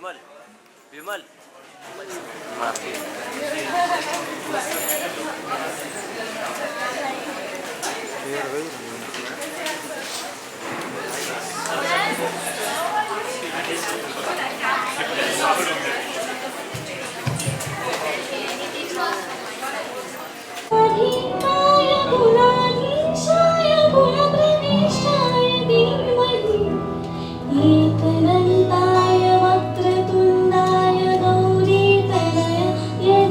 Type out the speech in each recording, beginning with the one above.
विमल विमल एकदन्ताय वक्रतुण्डाय गौरीतनयाय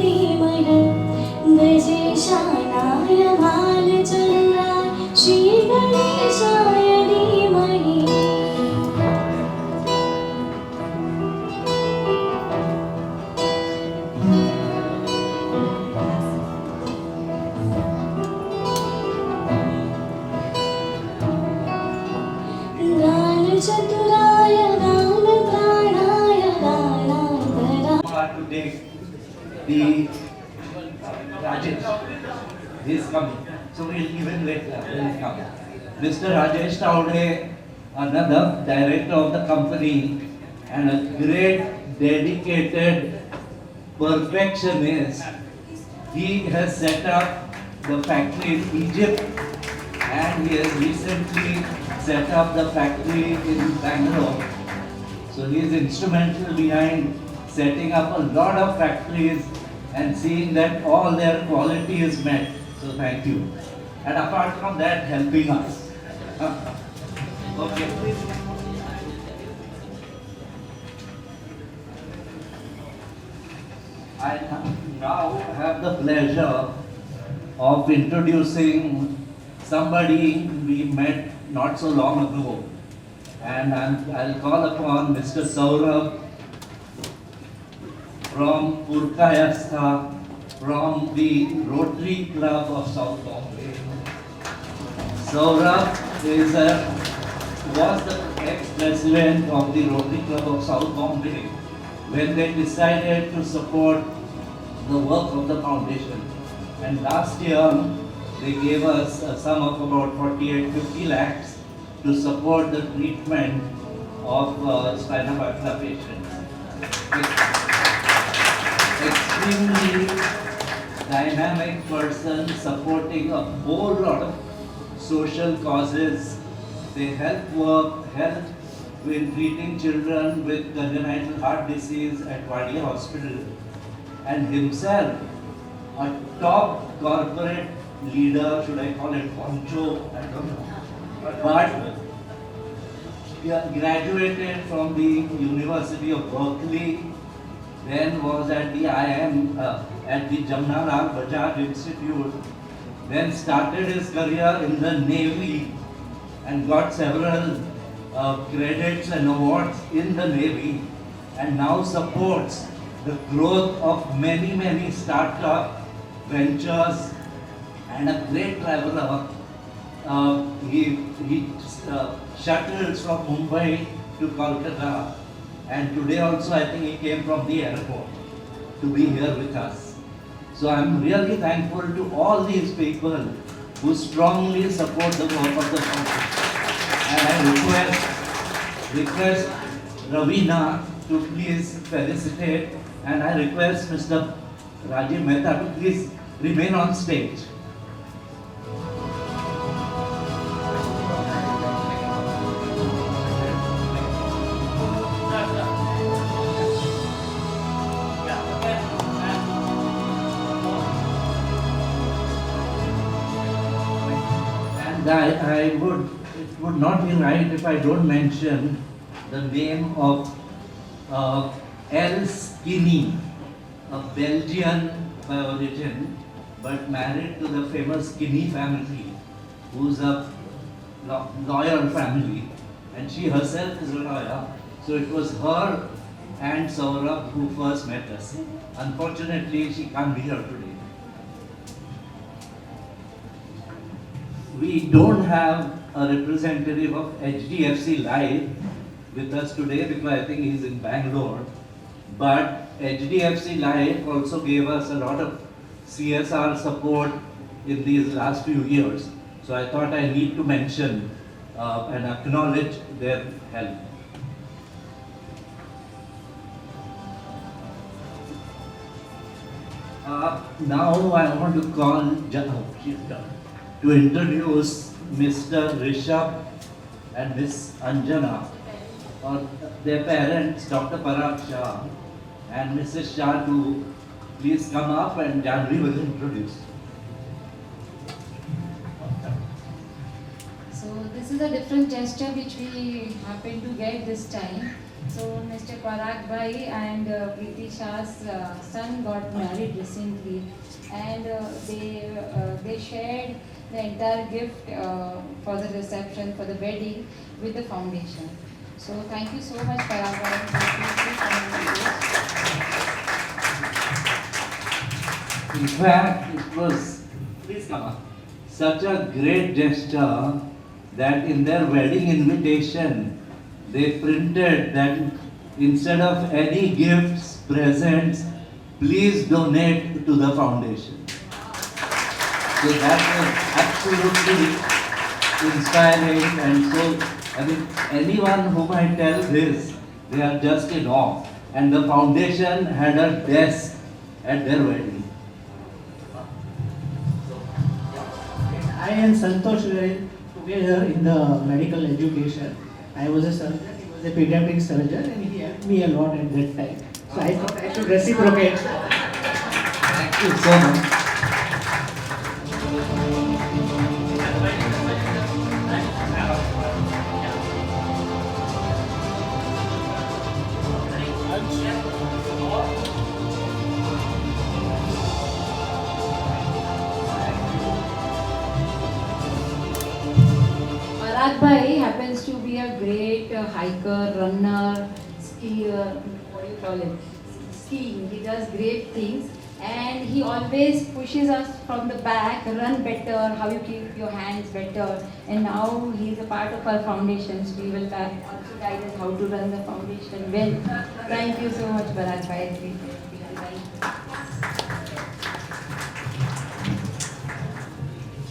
धीमहि गजेशानाय भालचन्द्राय श्रीगणेशाय धीमहि गानचतुराय गानप्राणाय गानान्तराय To take the Rajesh. He is coming. So we'll give him later. He'll come. Mr. Rajesh Taude, another director of the company and a great dedicated perfectionist. He has set up the factory in Egypt and he has recently set up the factory in Bangalore. So he is instrumental behind setting up a lot of factories and seeing that all their quality is met. So thank you. And apart from that, helping us. Okay, please. I now have the pleasure of introducing somebody we met not so long ago. And I'll call upon Mr. Saurabh from Purkayastha, from the Rotary Club of South Bombay. Saurabh was the ex-president of the Rotary Club of South Bombay when they decided to support the work of the foundation. And last year, they gave us a sum of about 48-50 lakhs to support the treatment of spina bifida patients. Extremely dynamic person supporting a whole lot of social causes. They help with treating children with congenital heart disease at Wadia Hospital, and himself a top corporate leader, should I call it poncho, I don't know, but graduated from the University of Berkeley, then was at the IIM, at the Jamnalal Bajaj Institute, then started his career in the Navy and got several credits and awards in the Navy, and now supports the growth of many startup ventures, and a great traveler. He shuttles from Mumbai to Kolkata, and today also I think he came from the airport to be here with us. So I'm really thankful to all these people who strongly support the work of the foundation. And I request Ravina to please felicitate, and I request Mr. Rajiv Mehta to please remain on stage. It would not be right if I don't mention the name of Els Kinney, a Belgian by origin, but married to the famous Kinney family, who's a lawyer family, and she herself is a lawyer. So it was her and Saurabh who first met us. Unfortunately, she can't be here today. We don't have a representative of HDFC Life with us today because I think he's in Bangalore. But HDFC Life also gave us a lot of CSR support in these last few years. So I thought I need to mention and acknowledge their help. Now I want to call to introduce Mr. Rishabh and Miss Anjana, or their parents, Dr. Parag Shah and Mrs. Shah, to please come up and Janvi will introduce. So this is a different gesture which we happen to get this time. So Mr. Parag Bhai and Preeti Shah's son got married recently, and they shared the entire gift for the reception, for the wedding, with the foundation. So thank you so much, Parag Bhai. In fact, it was, please come up, such a great gesture that in their wedding invitation, they printed that instead of any gifts, presents, please donate to the foundation. So that was absolutely inspiring, and so, I mean, anyone who might tell this, they are just in awe. And the foundation had a desk at their wedding. I and Santosh were together in the medical education. I was a surgeon, he was a pediatric surgeon, and he helped me a lot at that time. So I thought I should reciprocate. Thank you so much. Parag Bhai happens to be a great hiker, runner, skier, what do you call it? Skiing. He does great things, and he always pushes us from the back, run better, how you keep your hands better. And now he is a part of our foundations. We will also guide us how to run the foundation well. Thank you so much, Parag Bhai. Thank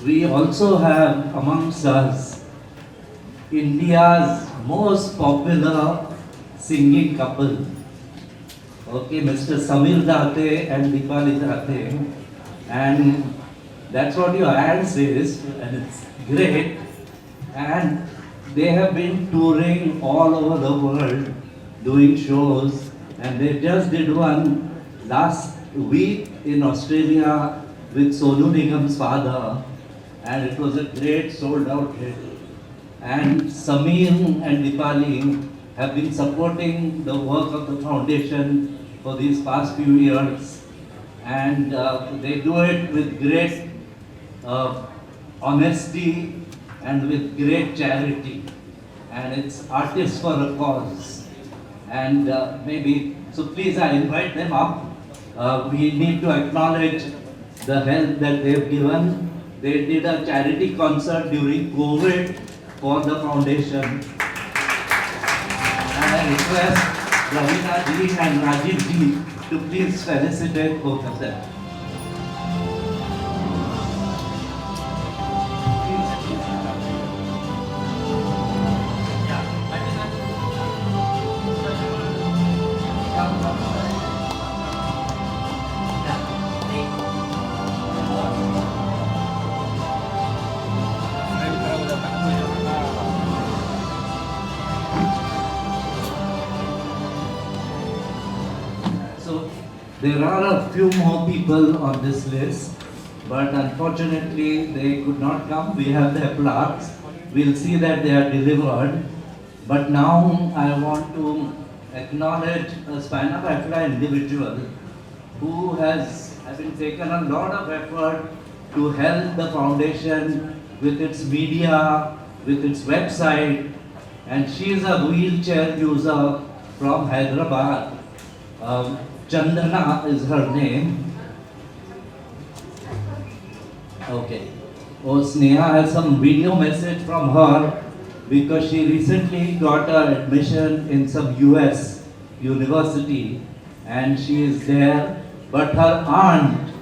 you. We also have amongst us India's most popular singing couple. Okay, Mr. Samir Date and Deepali Date. And that's what your ad says, and it's great. And they have been touring all over the world, doing shows, and they just did one last week in Australia with Sonu Nigam's father, and it was a great sold out hit. And Samir and Deepali have been supporting the work of the foundation for these past few years, and they do it with great honesty and with great charity, and it's artists for a cause. And maybe, so please I invite them up. We need to acknowledge the help that they've given. They did a charity concert during COVID for the foundation. And I request Ravina ji and Rajiv ji to please felicitate both of them. So there are a few more people on this list, but unfortunately they could not come. We have their plaques. We'll see that they are delivered. But now I want to acknowledge a spina bifida individual who has been taken a lot of effort to help the foundation with its media, with its website, and she is a wheelchair user from Hyderabad. Chandana is her name. Okay. Oh, Sneha has some video message from her because she recently got an admission in some US university and she is there. But her aunt,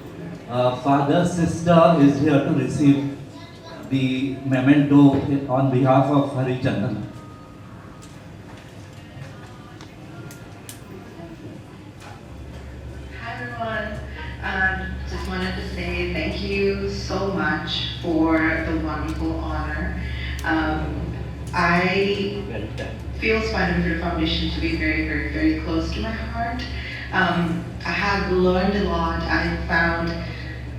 father's sister, is here to receive the memento on behalf of Hari Chandan. Hi everyone. Just wanted to say thank you so much for the wonderful honor. I Well done. feel Spina Bifida Foundation to be very, very, very close to my heart. I have learned a lot. I found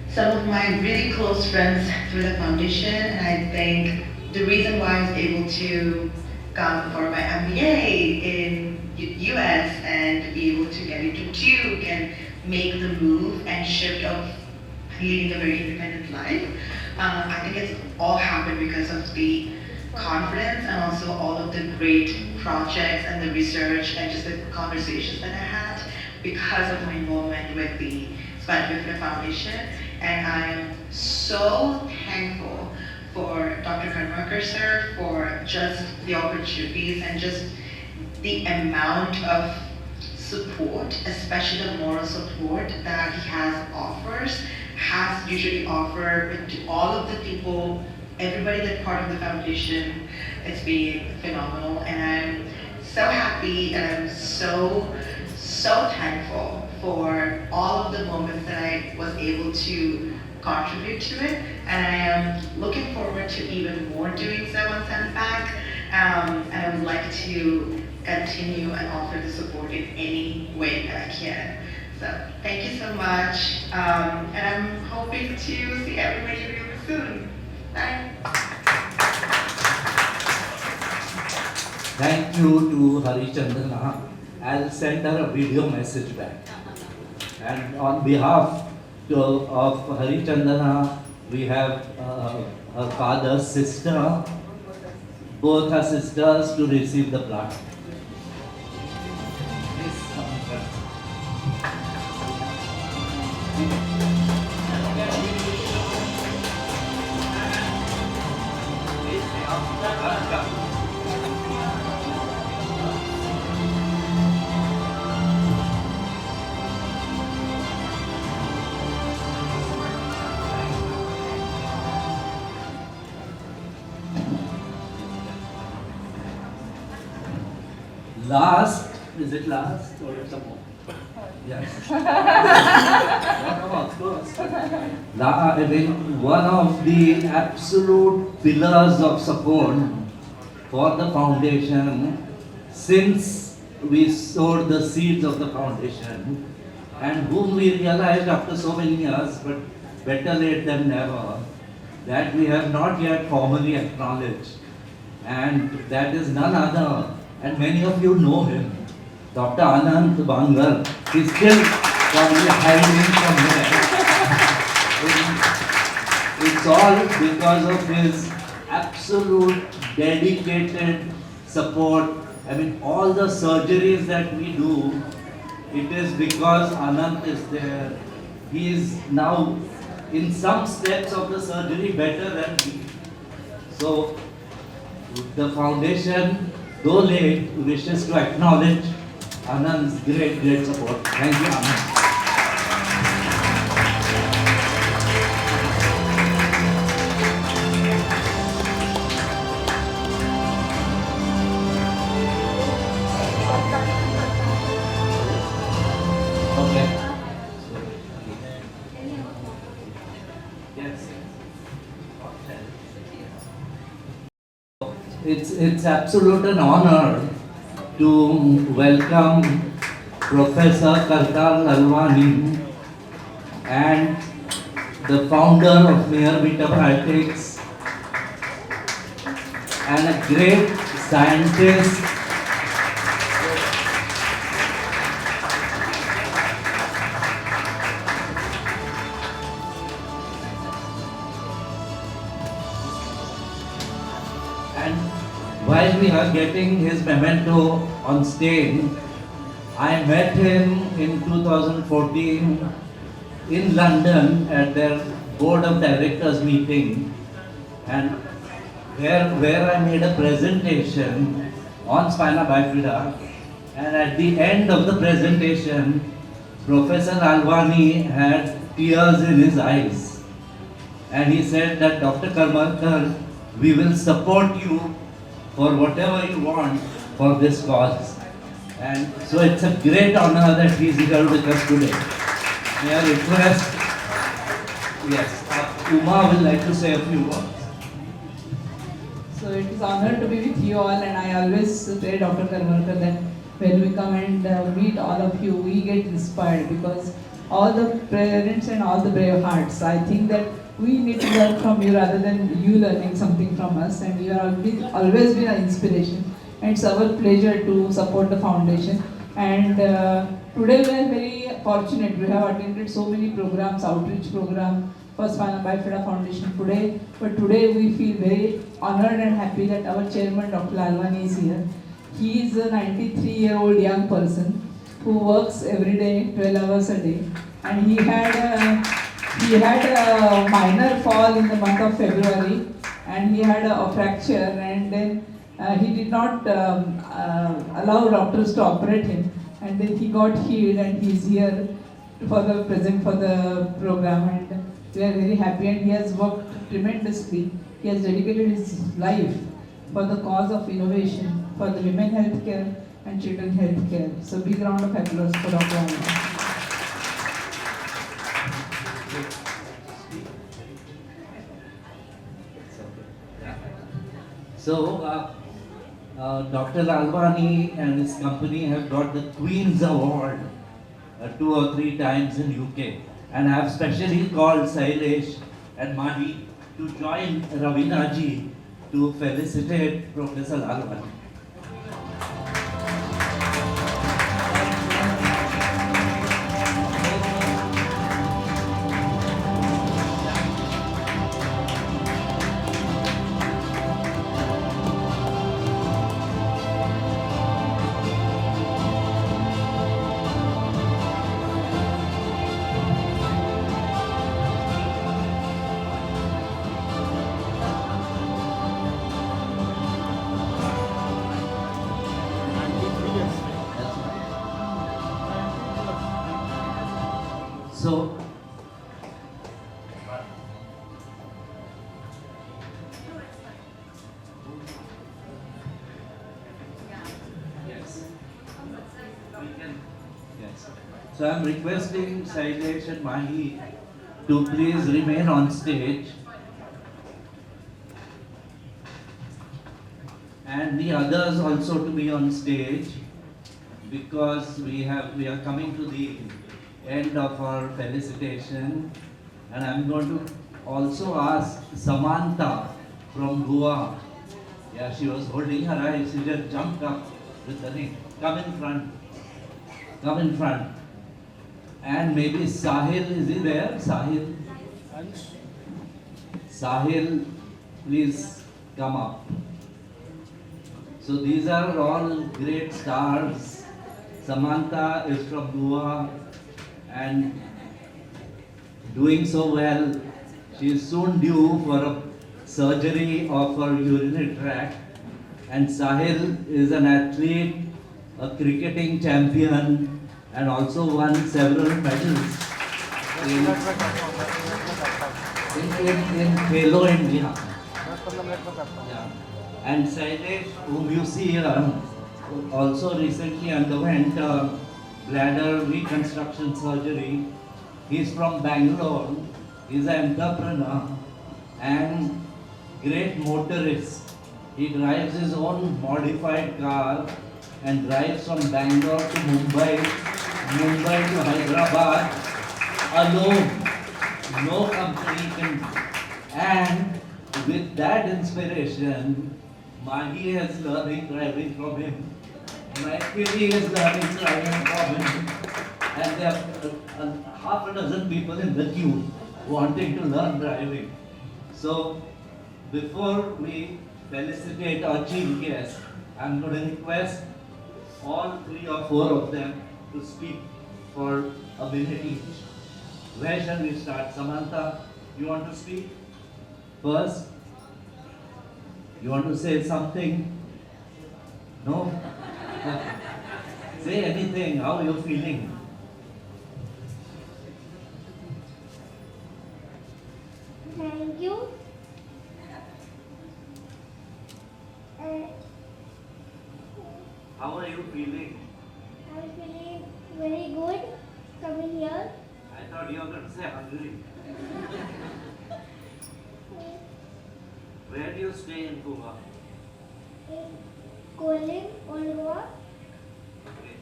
some of my really close friends through the foundation, and I think the reason why I was able to come for my MBA in US and be able to get into Duke and make the move and shift of leading a very independent life, I think it's all happened because of the confidence and also all of the great projects and the research and just the conversations that I had because of my involvement with the Spina Bifida Foundation. And I am so thankful for Dr. Karmakar sir for just the opportunities and just the amount of support, especially the moral support that he has usually offered to all of the people, everybody that's part of the foundation. It's been phenomenal, and I'm so happy and I'm so thankful for all of the moments that I was able to contribute to it, and I am looking forward to even more doing so once I'm back. And I would like to continue and offer the support in any way that I can. So thank you so much, and I'm hoping to see everybody really soon. Bye. Thank you to Harichandana. I'll send her a video message back. And on behalf of Harichandana, we have her father's sister, both her sisters, to receive the plaque. Please come, Last, is it last or some more? Yes. No, of course. I mean, one of the absolute pillars of support for the foundation since we sowed the seeds of the foundation, and whom we realized after so many years, but better late than never, that we have not yet formally acknowledged. And that is none other, and many of you know him, Dr. Anant Bangal. He's still probably hiding somewhere. It's all because of his absolute dedicated support. I mean, all the surgeries that we do, it is because Anant is there. He is now in some steps of the surgery better than me. So, the foundation, though late, wishes to acknowledge Anand's great support. Thank you, Anand. Okay. Yes. It's absolute an honor to welcome Professor Kartal Lalwani and the founder of Mayor Vita Biotechs and a great scientist, and while we are getting his memento on stage, I met him in 2014 in London at their board of directors meeting, and where I made a presentation on spina bifida, and at the end of the presentation, Professor Lalwani had tears in his eyes, and he said that Dr. Karmakar, we will support you for whatever you want for this cause. And so it's a great honor that he is here with us today. May I request? Yes, Uma will like to say a few words. So it is honor to be with you all, and I always tell Dr. Karmarkar that when we come and meet all of you, we get inspired because all the parents and all the brave hearts. I think that we need to learn from you rather than you learning something from us, and you have always been an inspiration. And it's our pleasure to support the foundation. And today we are very fortunate. We have attended so many programs, outreach program, First Bifida Foundation today. But today we feel very honored and happy that our chairman, Dr. Lalwani, is here. He is a 93-year-old young person who works every day, 12 hours a day. And he had a minor fall in the month of February, and he had a fracture, and then he did not allow doctors to operate him, and then he got healed, and he is here for the present for the program, and we are very happy. And he has worked tremendously. He has dedicated his life for the cause of innovation for the women healthcare and children healthcare. So big round of applause for Dr. Anand. So, Dr. Lalwani and his company have got the Queen's Award 2 or 3 times in UK, and I have specially called Sailesh and Mahi to join Ravina ji to felicitate Professor Lalwani. So, yes, we can, yes. So I'm requesting Sailesh and Mahi to please remain on stage, and the others also to be on stage, because we are coming to the end of our felicitation, and I'm going to also ask Samantha from Goa. Yeah, she was holding her eyes, she just jumped up with the ring. Come in front. Come in front. And maybe Sahil, is he there? Sahil? Sahil, please come up. So these are all great stars. Samantha is from Goa and doing so well. She is soon due for a surgery of her urinary tract. And Sahil is an athlete, a cricketing champion, and also won several medals in Khelo India. Yeah. And Sailesh, whom you see here, also recently underwent bladder reconstruction surgery. He's from Bangalore. He's an entrepreneur and great motorist. He drives his own modified car and drives from Bangalore to Mumbai, Mumbai to Hyderabad alone. No company can. And with that inspiration, Mahi is learning driving from him. Maitri is learning driving from him. And there are half a dozen people in the queue wanting to learn driving. So, before we felicitate our chief guest, I'm going to request all 3 or 4 of them to speak for a minute each. Where shall we start? Samantha, you want to speak first? You want to say something? No? Say anything, how are you feeling? Thank you. How are you feeling? I'm feeling very good coming here. I thought thought you were going to say hungry. Where do you stay in Goa? In Kolin, Olwa, Okay.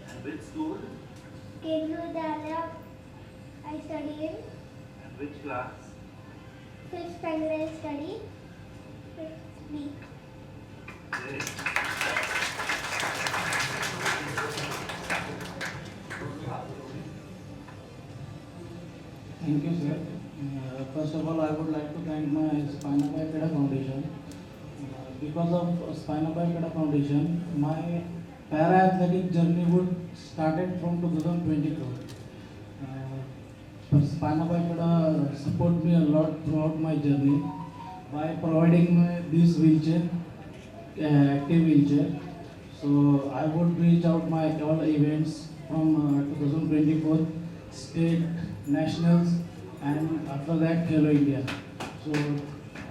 And which school? Kendra Vidyalayya, I study in And which class? 5th standard I study, 5th B. Great. Thank you, sir. First of all, I would like to thank my Spina Bifida Foundation. Because of Spina Bifida Foundation, my para-athletic journey would started from 2022. Spina Bifida support me a lot throughout my journey by providing me this wheelchair, active wheelchair. So I would reach out my all events from 2024 state, nationals, and after that Hello India. So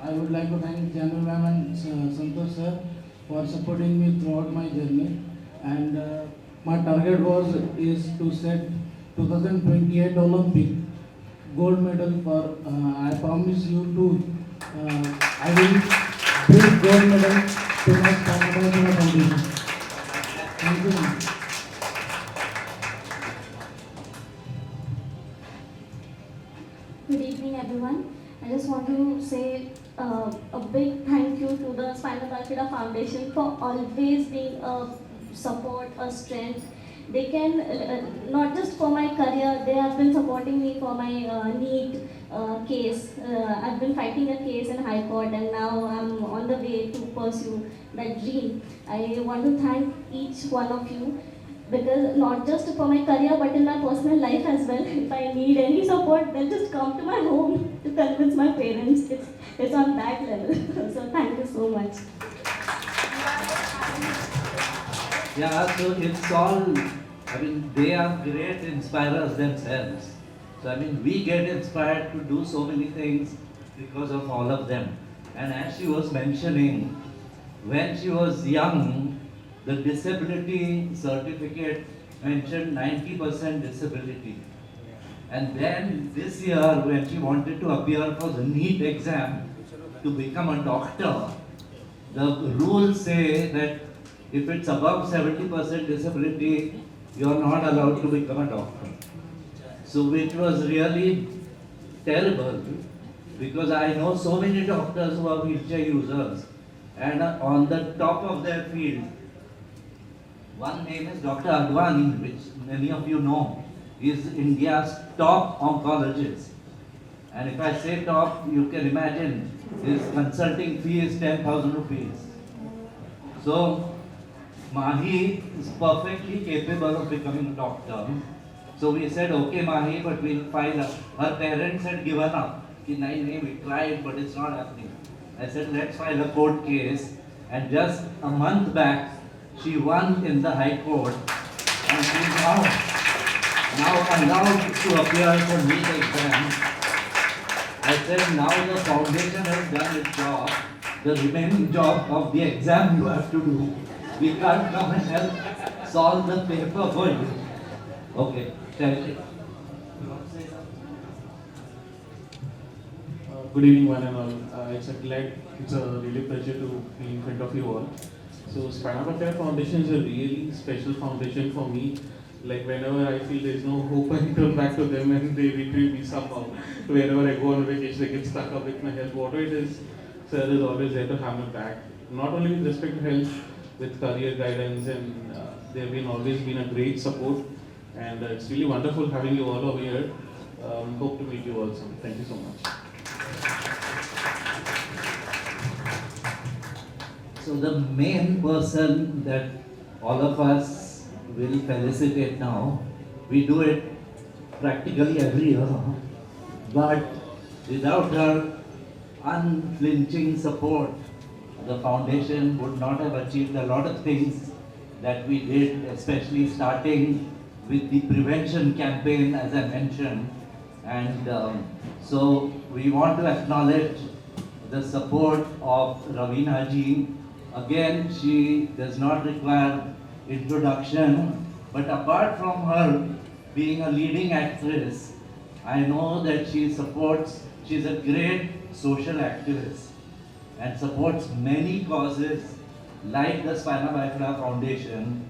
I would like to thank General Ma'am and Santosh sir for supporting me throughout my journey. And my target is to set 2028 Olympic gold medal for. I promise you to. I will bring gold medal to my foundation. Thank you, ma'am. Good evening, everyone. I just want to say a big thank you to the Spina Bifida Foundation for always being a support, a strength. They can, not just for my career, they have been supporting me for my NEET case. I've been fighting a case in High Court and now I'm on the way to pursue that dream. I want to thank each one of you because not just for my career but in my personal life as well. If I need any support, they'll just come to my home to convince my parents. It's on that level. So thank you so much. Yeah, so it's all, I mean, they are great inspirers themselves. So, I mean, we get inspired to do so many things because of all of them. And as she was mentioning, when she was young, the disability certificate mentioned 90% disability. And then this year, when she wanted to appear for the NEET exam to become a doctor, the rules say that if it's above 70% disability, you are not allowed to become a doctor. So which was really terrible because I know so many doctors who are wheelchair users and are on the top of their field. One name is Dr. Advani, which many of you know. He is India's top oncologist. And if I say top, you can imagine his consulting fee is 10,000 rupees. So Mahi is perfectly capable of becoming a doctor. So we said, okay Mahi, but we'll file up. Her parents had given up. Ki, nahi, we tried, but it's not happening. I said, let's file a court case. And just a month back, she won in the High Court. And she is now allowed to appear for NEET exam. I said, now the foundation has done its job. The remaining job of the exam you have to do. We can't come and help solve the paper for you. Okay, tell me. Good evening, one and all. It's a really pleasure to be in front of you all. So, Spina Bifida Foundation is a really special foundation for me. Like whenever I feel there's no hope, I turn back to them and they retrieve me somehow. Whenever I go on vacation, I get stuck up with my health. Whatever it is, sir is always there to have me back. Not only with respect to health, with career guidance, and they've been always been a great support. And it's really wonderful having you all over here. Hope to meet you all soon. Thank you so much. So the main person that all of us will felicitate now, we do it practically every year, but without her unflinching support, the foundation would not have achieved a lot of things that we did, especially starting with the prevention campaign, as I mentioned. And so we want to acknowledge the support of Ravina ji. Again, she does not require introduction, but apart from her being a leading actress I know that she's a great social activist and supports many causes like the Spina Bifida Foundation,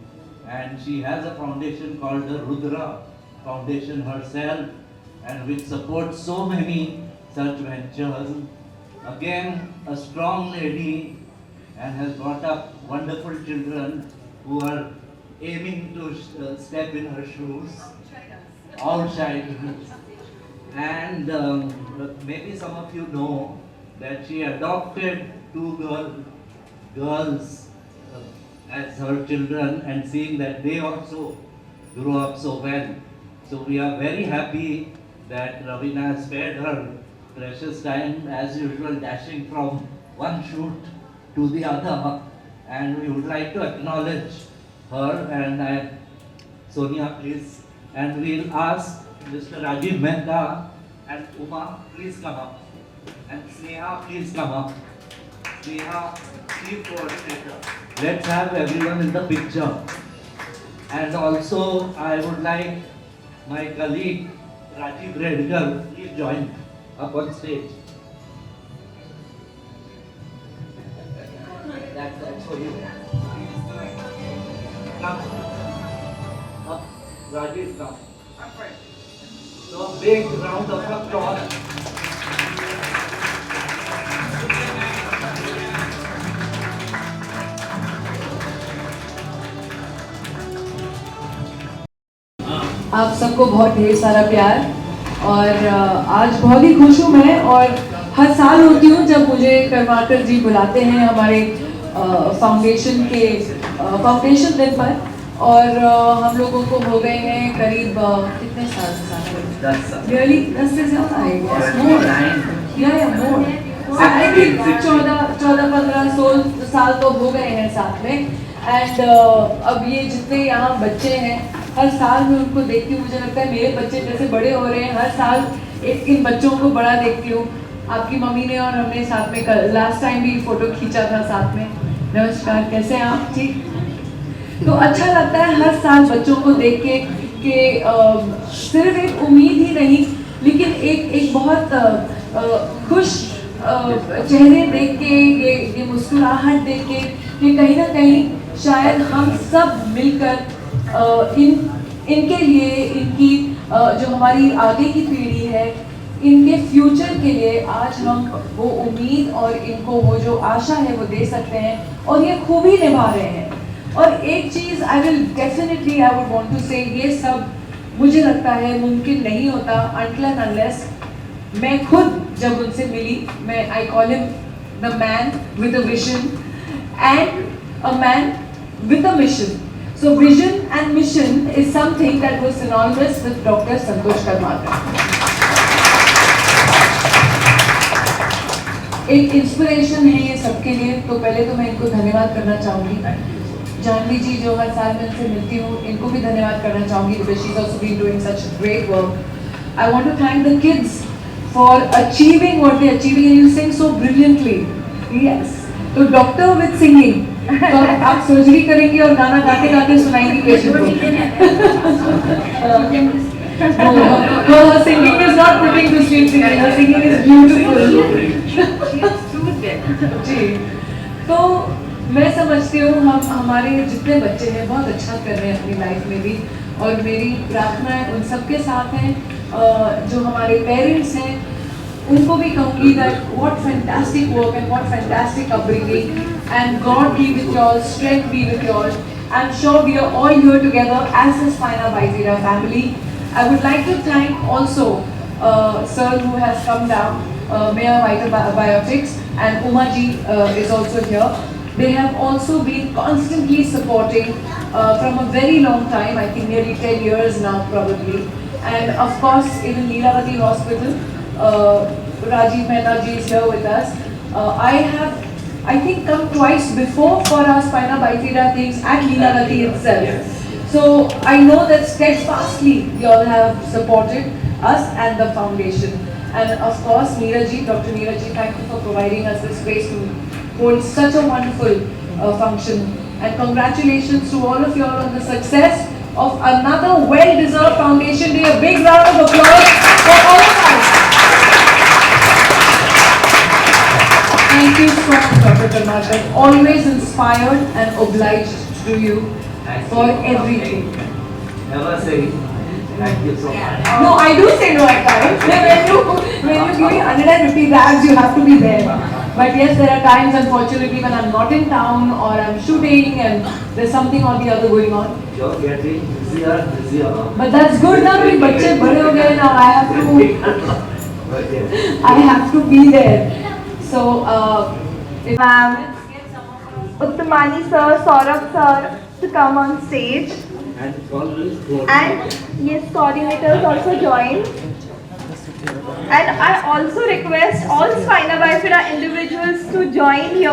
and she has a foundation called the Rudra Foundation herself, and which supports so many such ventures. Again, a strong lady and has brought up wonderful children who are aiming to step in her shoes, outshine. And maybe some of you know that she adopted two girls as her children, and seeing that they also grew up so well. So we are very happy that Ravina spared her precious time, as usual, dashing from one shoot to the other. And we would like to acknowledge her, and Sonia, please. And we'll ask Mr. Rajiv Mehta and Uma, please come up. And Sneha, please come up. Sneha, chief coordinator. Let's have everyone in the picture. And also, I would like my colleague Rajiv Redgar, please join up on stage. That's for you. Come. Up. Rajiv, come. So a big round of applause. आप सबको बहुत ढेर सारा प्यार। और आज बहुत ही खुश हूँ मैं, और हर साल होती हूँ जब मुझे करवाकर जी बुलाते हैं हमारे फाउंडेशन दिन पर। और हम लोगों को हो गए हैं करीब कितने साल? 10 साल। रियली 10 से ज़्यादा है, मोर आई थिंक 14-15 साल तो हो गए हैं साथ में। एंड अब ये जितने यहाँ बच्चे हैं, हर साल मैं उनको देखती हूँ, मुझे लगता है मेरे बच्चे जैसे बड़े हो रहे हैं। हर साल इन बच्चों को बड़ा देखती हूँ। आपकी मम्मी ने और हमने साथ में लास्ट टाइम भी फोटो खींचा था साथ में। नमस्कार, कैसे हैं आप? ठीक। तो अच्छा लगता है हर साल बच्चों को देख के कि सिर्फ एक उम्मीद ही नहीं, लेकिन एक बहुत खुश चेहरे देख के, ये मुस्कुराहट देख के कि कहीं ना कहीं शायद हम सब मिलकर इनके लिए, इनकी जो हमारी आगे की पीढ़ी है, इनके फ्यूचर के लिए आज हम वो उम्मीद और इनको वो जो आशा है वो दे सकते हैं, और ये खूबी निभा रहे हैं। और एक चीज़ आई वुड वांट टू से, ये सब मुझे लगता है मुमकिन नहीं होता until and unless मैं खुद जब उनसे मिली, मैं I call him the man with a vision and a man with a mission. So vision and mission is something that was synonymous with Dr. Santosh Karmarkar. एक इंस्पिरेशन है ये सबके लिए। तो पहले तो मैं इनको धन्यवाद करना चाहूँगी। जानवी जी जो हर साल मैं इनसे मिलती हूँ, इनको भी धन्यवाद करना चाहूँगी because she's also been doing such great work. I want to thank the kids for achieving what they're achieving, and you sing so brilliantly. Yes. तो डॉक्टर विद सिंगिंग, तो आप सर्जरी करेंगी और गाना गाते गाते सुनाएंगी पेशेंट को। her singing is not putting to sleep singing, her singing is beautiful. जी, तो मैं समझती हूँ हमारे जितने बच्चे हैं बहुत अच्छा कर रहे हैं अपनी लाइफ में भी, और मेरी प्रार्थना उन सबके साथ है। जो हमारे पेरेंट्स हैं उनको भी कहूँगी that what fantastic work and what fantastic upbringing, and God be with you all, strength be with you all. I'm sure we are all here together as the Spina Bifida family. I would like to thank also sir who has come down, Mayor Vital Biotics, and Uma ji is also here. They have also been constantly supporting from a very long time, I think nearly 10 years now probably. And of course even Leelavati Hospital, Rajiv Mehta ji is here with us. I have, I think, come twice before for our Spina Bifida things at Leelavati itself. So I know that steadfastly you all have supported us and the foundation. And of course, Neeraj ji, Dr. Neeraj ji, thank you for providing us this space to hold such a wonderful function. And congratulations to all of you all on the success of another well-deserved foundation day. A big round of applause. For all of us. Thank you so much, Dr. Karnataka. Always inspired and obliged to you for everything. Never say thank you so much. No, I do say no at times. When you give me 150 rags, you have to be there. But yes, there are times, unfortunately, when I'm not in town or I'm shooting and there's something or the other going on. You're getting busier. But that's good now. मेरे बच्चे बड़े हो गए now. I have to be there. So, if Ma'am, Uttamani sir, Saurabh sir to come on stage. And always And yes, coordinators also join. And I also request all spina bifida individuals to join here.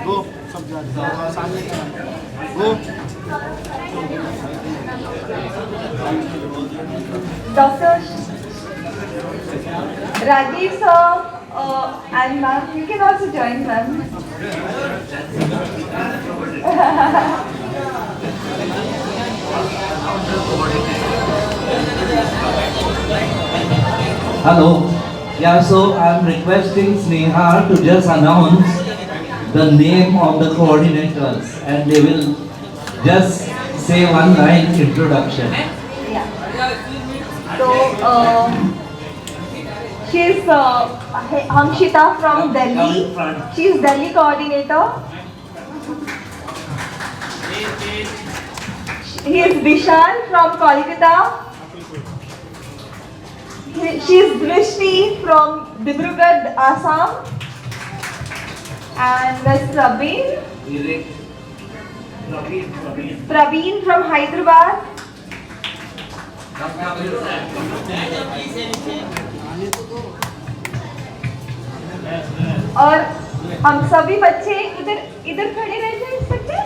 Go, सब सामने go. Dr. Rajeev sir and ma'am, you can also join ma'am. Hello. Yeah, so I'm requesting Sneha to just announce the name of the coordinators and they will just say one line introduction. Yeah. So, she's Hamshita from Delhi. She's Delhi coordinator. He is Vishal from Kolkata. She is Drishti from Dibrugarh, Assam. And there's Praveen from Hyderabad. और हम सभी बच्चे इधर खड़े रह जाए इस बच्चे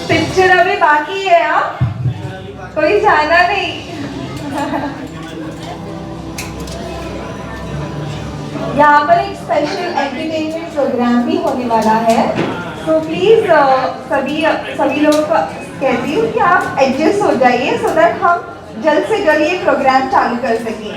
पिक्चर अभी बाकी है कोई जाना नहीं यहाँ पर एक स्पेशल एंटरटेनमेंट प्रोग्राम भी होने वाला है तो प्लीज सभी लोगों को कहती हूँ कि आप एडजस्ट हो जाइए सो दैट हम जल्द से जल्द ये प्रोग्राम चालू कर सकें